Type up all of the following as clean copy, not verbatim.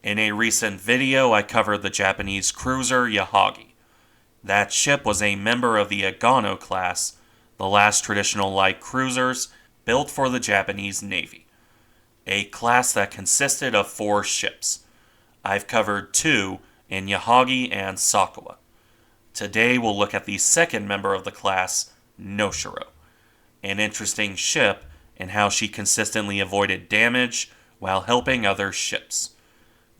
In a recent video, I covered the Japanese cruiser Yahagi. That ship was a member of the Agano-class, the last traditional light cruisers built for the Japanese Navy. A class that consisted of 4 ships. I've covered 2 in Yahagi and Sakawa. Today we'll look at the second member of the class, Noshiro, an interesting ship and how she consistently avoided damage while helping other ships.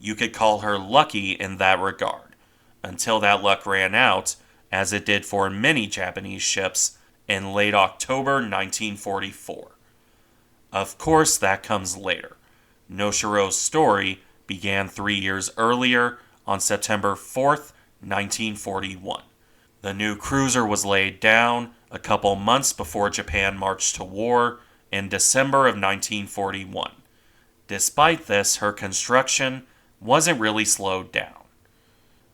You could call her lucky in that regard, until that luck ran out, as it did for many Japanese ships in late October 1944. Of course, that comes later. Noshiro's story began 3 years earlier on September 4th, 1941. The new cruiser was laid down a couple months before Japan marched to war in December of 1941. Despite this, her construction wasn't really slowed down.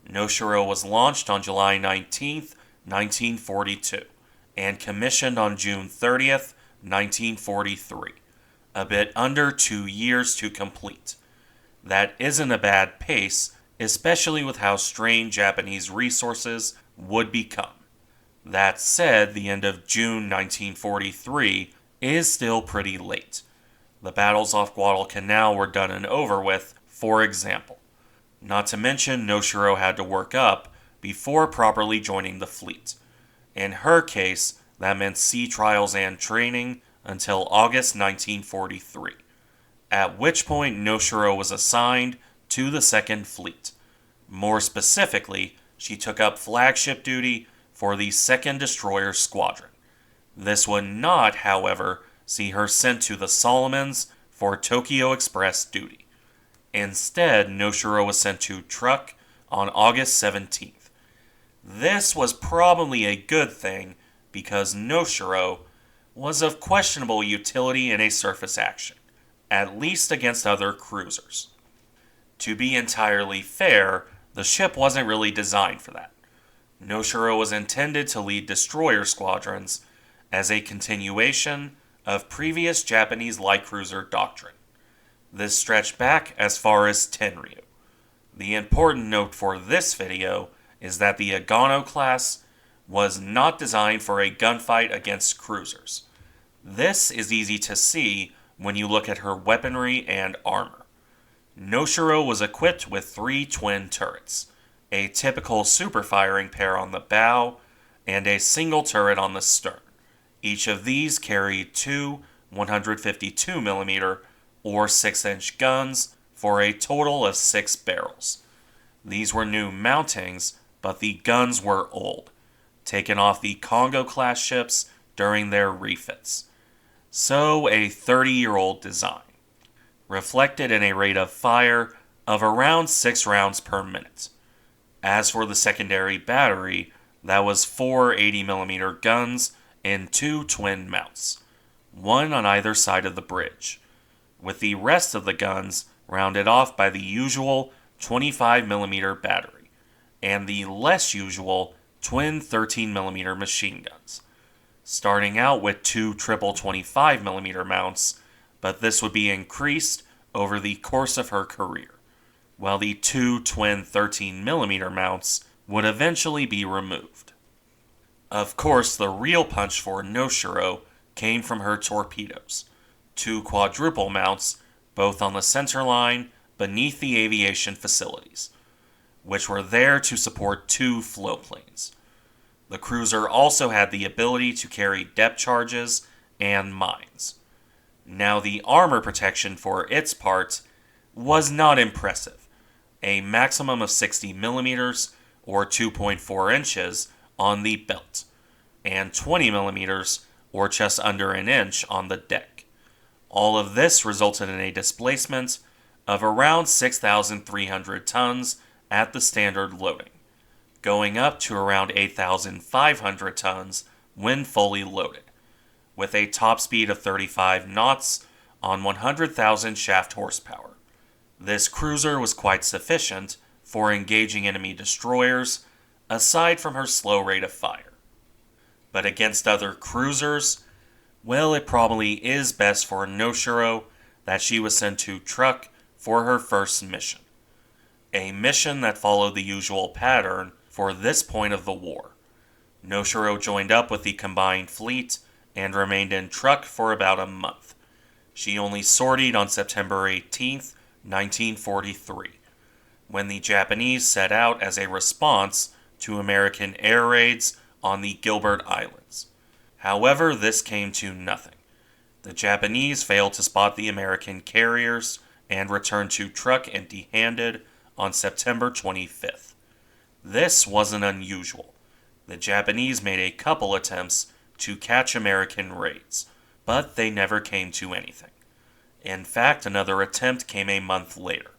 Noshiro was launched on July 19th, 1942, and commissioned on June 30th, 1943. A bit under 2 years to complete. That isn't a bad pace, especially with how strained Japanese resources would become. That said, the end of June 1943 is still pretty late. The battles off Guadalcanal were done and over with, for example. Not to mention, Noshiro had to work up before properly joining the fleet. In her case, that meant sea trials and training until August 1943, at which point Noshiro was assigned to the Second Fleet. More specifically, she took up flagship duty for the 2nd Destroyer Squadron. This would not, however, see her sent to the Solomons for Tokyo Express duty. Instead, Noshiro was sent to Truk on August 17th. This was probably a good thing because Noshiro was of questionable utility in a surface action, at least against other cruisers. To be entirely fair, the ship wasn't really designed for that. Noshiro was intended to lead destroyer squadrons as a continuation of previous Japanese light cruiser doctrine. This stretched back as far as Tenryu. The important note for this video is that the Agano-class was not designed for a gunfight against cruisers. This is easy to see when you look at her weaponry and armor. Noshiro was equipped with 3 twin turrets, a typical super-firing pair on the bow, and a single turret on the stern. Each of these carried 2 152mm or 6-inch guns for a total of 6 barrels. These were new mountings, but the guns were old, taken off the Congo-class ships during their refits. So a 30-year-old design, reflected in a rate of fire of around 6 rounds per minute. As for the secondary battery, that was 4 80mm guns in 2 twin mounts, one on either side of the bridge, with the rest of the guns rounded off by the usual 25mm battery, and the less usual twin 13mm machine guns, starting out with 2 triple 25mm mounts, but this would be increased over the course of her career, while the 2 twin 13mm mounts would eventually be removed. Of course, the real punch for Noshiro came from her torpedoes, 2 quadruple mounts, both on the center line beneath the aviation facilities, which were there to support 2 floatplanes. The cruiser also had the ability to carry depth charges and mines. Now, the armor protection for its part was not impressive, a maximum of 60mm or 2.4 inches on the belt, and 20mm or just under an inch on the deck. All of this resulted in a displacement of around 6,300 tons at the standard loading, going up to around 8,500 tons when fully loaded, with a top speed of 35 knots on 100,000 shaft horsepower. This cruiser was quite sufficient for engaging enemy destroyers, aside from her slow rate of fire. But against other cruisers, well, it probably is best for Noshiro that she was sent to Truk for her first mission. a mission that followed the usual pattern for this point of the war. Noshiro joined up with the combined fleet and remained in Truk for about a month. She only sortied on September 18, 1943, when the Japanese set out as a response to American air raids on the Gilbert Islands. However, this came to nothing. The Japanese failed to spot the American carriers and returned to Truk empty-handed on September 25th. This wasn't unusual. The Japanese made a couple attempts to catch American raids, but they never came to anything. In fact, another attempt came a month later.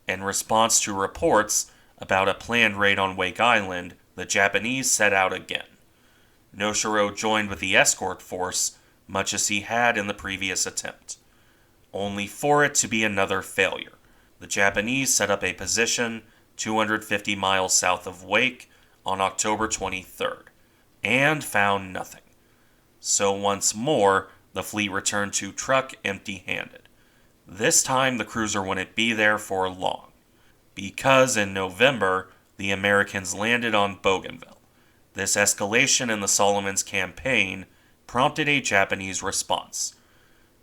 In response to reports about a planned raid on Wake Island, the Japanese set out again. Noshiro joined with the escort force, much as he had in the previous attempt, only for it to be another failure. The Japanese set up a position 250 miles south of Wake on October 23rd, and found nothing. So once more, the fleet returned to Truk empty-handed. This time, the cruiser wouldn't be there for long, because in November, the Americans landed on Bougainville. This escalation in the Solomons campaign prompted a Japanese response.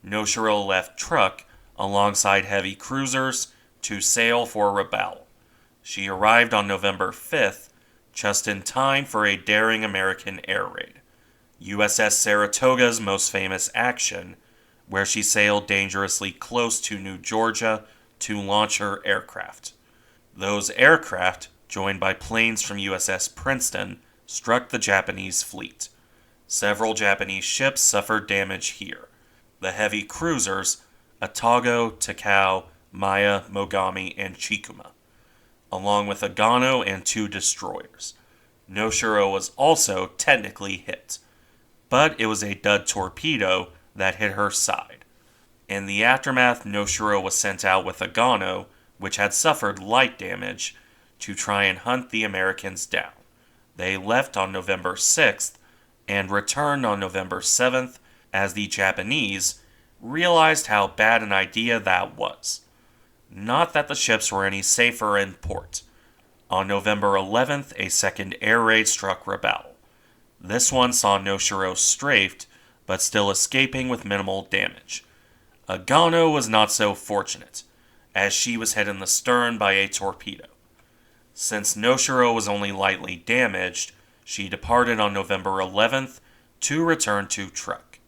Noshiro left Truk alongside heavy cruisers to sail for Rabaul. She arrived on November 5th, just in time for a daring American air raid, USS Saratoga's most famous action, where she sailed dangerously close to New Georgia to launch her aircraft. Those aircraft, joined by planes from USS Princeton, struck the Japanese fleet. Several Japanese ships suffered damage here. The heavy cruisers, Atago, Takao, Maya, Mogami, and Chikuma, along with Agano and 2 destroyers. Noshiro was also technically hit, but it was a dud torpedo that hit her side. In the aftermath, Noshiro was sent out with Agano, which had suffered light damage, to try and hunt the Americans down. They left on November 6th and returned on November 7th as the Japanese realized how bad an idea that was. Not that the ships were any safer in port. On November 11th, a second air raid struck Rabaul. This one saw Noshiro strafed, but still escaping with minimal damage. Agano was not so fortunate, as she was hit in the stern by a torpedo. Since Noshiro was only lightly damaged, she departed on November 11th to return to Truk.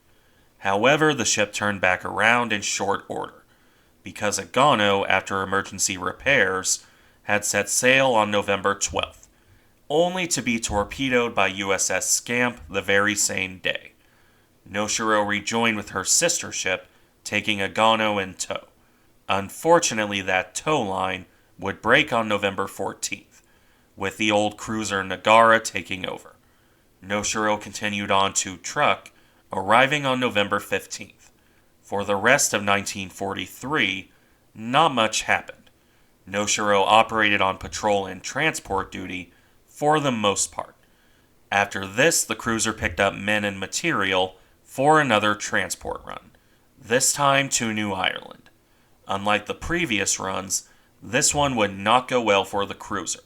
However, the ship turned back around in short order, because Agano, after emergency repairs, had set sail on November 12th, only to be torpedoed by USS Scamp the very same day. Noshiro rejoined with her sister ship, taking Agano in tow. Unfortunately, that tow line would break on November 14th, with the old cruiser Nagara taking over. Noshiro continued on to Truk, arriving on November 15th. For the rest of 1943, not much happened. Noshiro operated on patrol and transport duty for the most part. After this, the cruiser picked up men and material for another transport run, this time to New Ireland. Unlike the previous runs, this one would not go well for the cruiser.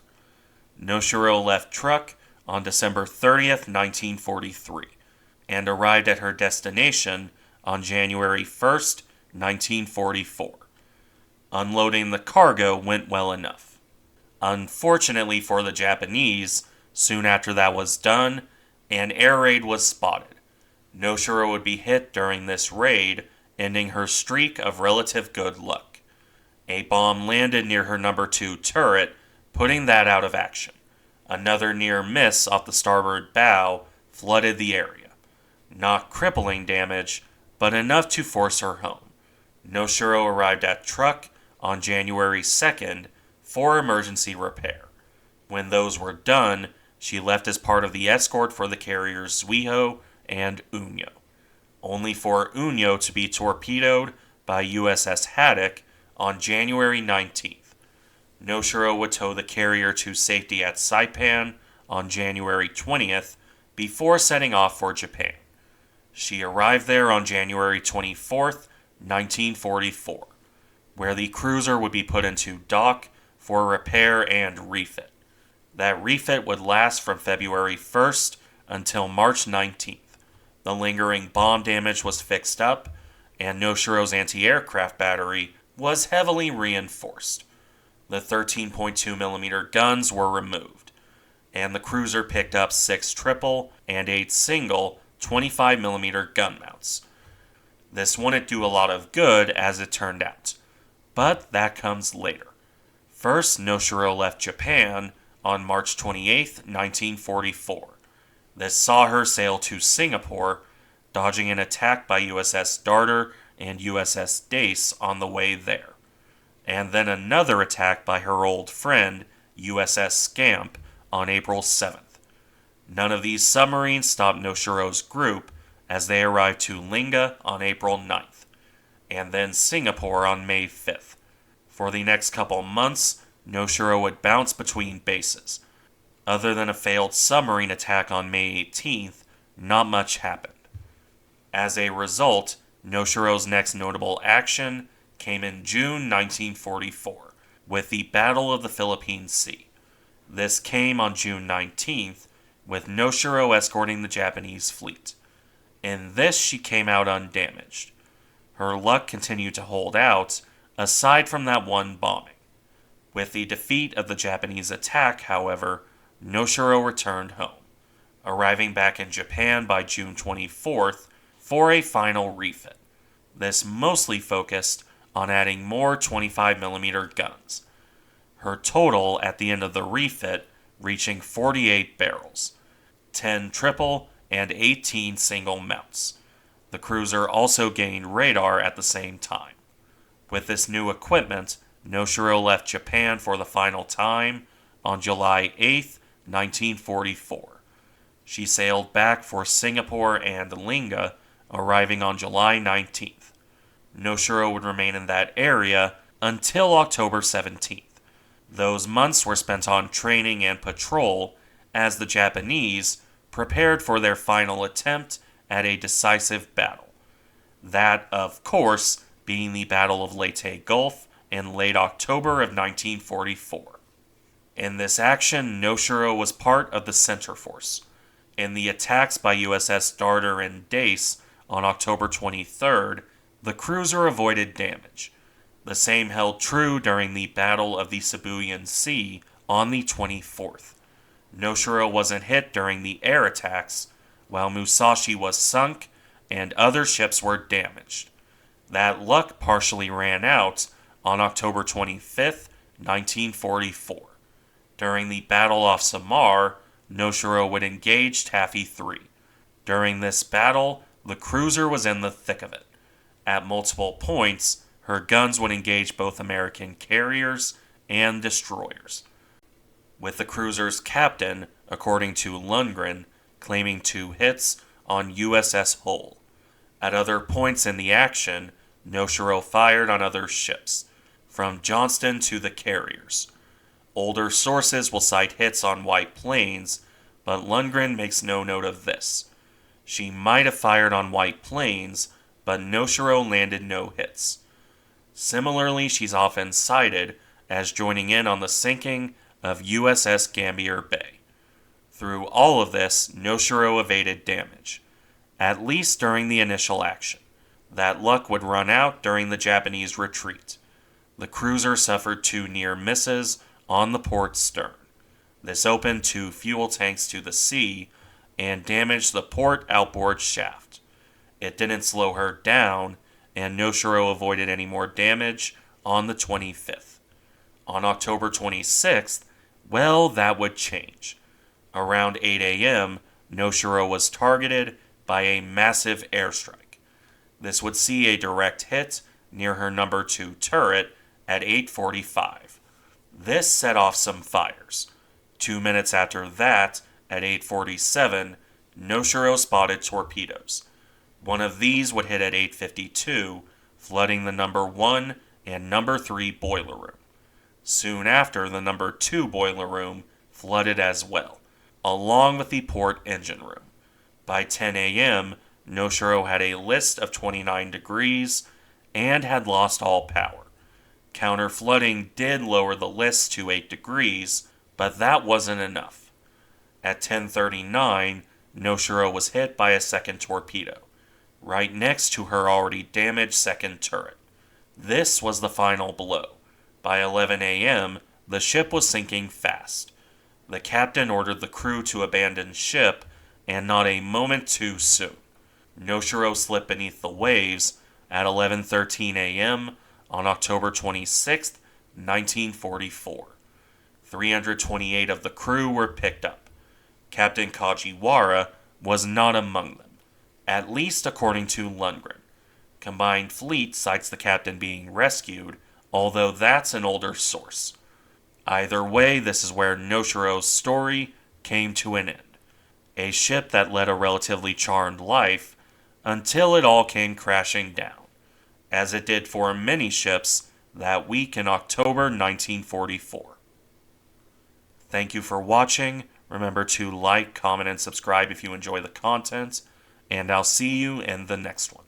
Noshiro left Truk on December 30th, 1943, and arrived at her destination on January 1st, 1944. Unloading the cargo went well enough. Unfortunately for the Japanese, soon after that was done, an air raid was spotted. Noshiro would be hit during this raid, ending her streak of relative good luck. A bomb landed near her number 2 turret, putting that out of action. Another near miss off the starboard bow flooded the area. Not crippling damage, but enough to force her home. Noshiro arrived at Truk on January 2nd for emergency repair. When those were done, she left as part of the escort for the carriers Zuiho and Unyo, only for Unyo to be torpedoed by USS Haddock on January 19th. Noshiro would tow the carrier to safety at Saipan on January 20th before setting off for Japan. She arrived there on January 24th, 1944, where the cruiser would be put into dock for repair and refit. That refit would last from February 1st until March 19th. The lingering bomb damage was fixed up, and Noshiro's anti-aircraft battery was heavily reinforced. The 13.2mm guns were removed, and the cruiser picked up 6 triple and 8 single 25mm gun mounts. This wouldn't do a lot of good as it turned out, but that comes later. First, Noshiro left Japan on March 28, 1944. This saw her sail to Singapore, dodging an attack by USS Darter and USS Dace on the way there, and then another attack by her old friend, USS Scamp, on April 7th. None of these submarines stopped Noshiro's group as they arrived to Linga on April 9th, and then Singapore on May 5th. For the next couple months, Noshiro would bounce between bases. Other than a failed submarine attack on May 18th, not much happened. As a result, Noshiro's next notable action came in June 1944, with the Battle of the Philippine Sea. This came on June 19th, with Noshiro escorting the Japanese fleet. In this, she came out undamaged. Her luck continued to hold out, aside from that one bombing. With the defeat of the Japanese attack, however, Noshiro returned home, arriving back in Japan by June 24th for a final refit. This mostly focused on adding more 25mm guns. Her total at the end of the refit reaching 48 barrels, 10 triple and 18 single mounts. The cruiser also gained radar at the same time. With this new equipment, Noshiro left Japan for the final time on July 8, 1944. She sailed back for Singapore and Linga, arriving on July 19th. Noshiro would remain in that area until October 17th. Those months were spent on training and patrol as the Japanese prepared for their final attempt at a decisive battle. That, of course, being the Battle of Leyte Gulf in late October of 1944. In this action, Noshiro was part of the center force. In the attacks by USS Darter and Dace on October 23rd, the cruiser avoided damage. The same held true during the Battle of the Philippine Sea on the 24th. Noshiro wasn't hit during the air attacks, while Musashi was sunk and other ships were damaged. That luck partially ran out on October 25th, 1944. During the Battle off Samar, Noshiro would engage Taffy 3. During this battle, the cruiser was in the thick of it. At multiple points, her guns would engage both American carriers and destroyers, with the cruiser's captain, according to Lundgren, claiming 2 hits on USS Hull. At other points in the action, Noshiro fired on other ships, from Johnston to the carriers. Older sources will cite hits on White Plains, but Lundgren makes no note of this. She might have fired on White Plains, but Noshiro landed no hits. Similarly, she's often cited as joining in on the sinking of USS Gambier Bay. Through all of this, Noshiro evaded damage, at least during the initial action. That luck would run out during the Japanese retreat. The cruiser suffered 2 near misses on the port stern. This opened 2 fuel tanks to the sea and damaged the port outboard shaft. It didn't slow her down, and Noshiro avoided any more damage on the 25th. On October 26th, well, that would change. Around 8 a.m., Noshiro was targeted by a massive airstrike. This would see a direct hit near her number 2 turret at 8:45. This set off some fires. 2 minutes after that, at 8:47, Noshiro spotted torpedoes. One of these would hit at 8:52, flooding the number 1 and number 3 boiler room. Soon after, the number 2 boiler room flooded as well, along with the port engine room. By 10 a.m., Noshiro had a list of 29 degrees and had lost all power. Counter-flooding did lower the list to 8 degrees, but that wasn't enough. At 10:39, Noshiro was hit by a second torpedo, right next to her already damaged second turret. This was the final blow. By 11 a.m., the ship was sinking fast. The captain ordered the crew to abandon ship, and not a moment too soon. Noshiro slipped beneath the waves at 11:13 a.m. on October 26, 1944. 328 of the crew were picked up. Captain Kajiwara was not among them, at least according to Lundgren. Combined Fleet cites the captain being rescued, although that's an older source. Either way, this is where Noshiro's story came to an end. A ship that led a relatively charmed life until it all came crashing down, as it did for many ships that week in October 1944. Thank you for watching. Remember to like, comment, and subscribe if you enjoy the content, and I'll see you in the next one.